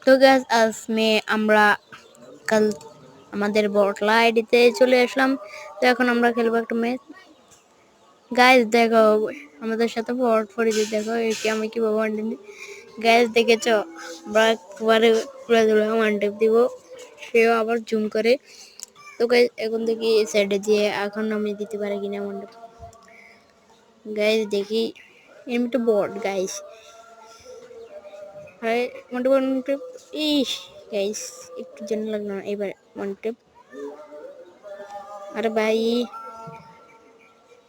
তো গাইস আমরা কাল আমাদের বটলা আইডিতে চলে আসলাম। তো এখন আমরা খেলবো একটা ম্যাচ। গাইস দেখো আমাদের সাথে বট পরিচিত, দেখো একে আমি কিভাবে ওয়ান টেপ দিই। গাইস দেখেছো, আমরা একবারে পুরো ধরে ওয়ান টেপ দিব, সেও আবার জুম করে। তো গাইস এখন দেখি সাইডে দিয়ে এখন আমি দিতে পারি কিনা ওয়ান টেপ। গাইস দেখি এমনি তো বট গাইস। আরে ওয়ান টেপ ইস গাইস একটু জন্য লাগলো না, এবার ওয়ান টেপ। अरे भाई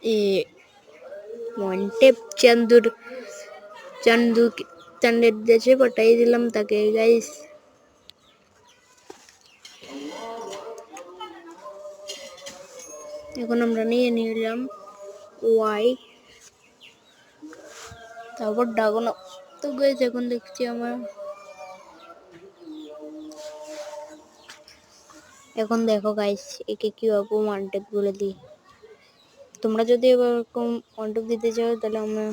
ये ওয়ানটেপ চান্দুর দেশে পাঠাই দিলাম তাকে গাইস। এখন আমরা নিয়ে নিলাম ওয়াই, তারপর ডাগনো। তো গাইস এখন দেখছি আমার, এখন দেখো গাইস একে কিভাবে ওয়ানটেপ বলে দিই। তোমরা যদি এরকম ওয়ানটেপ দিতে চাও তাহলে আমরা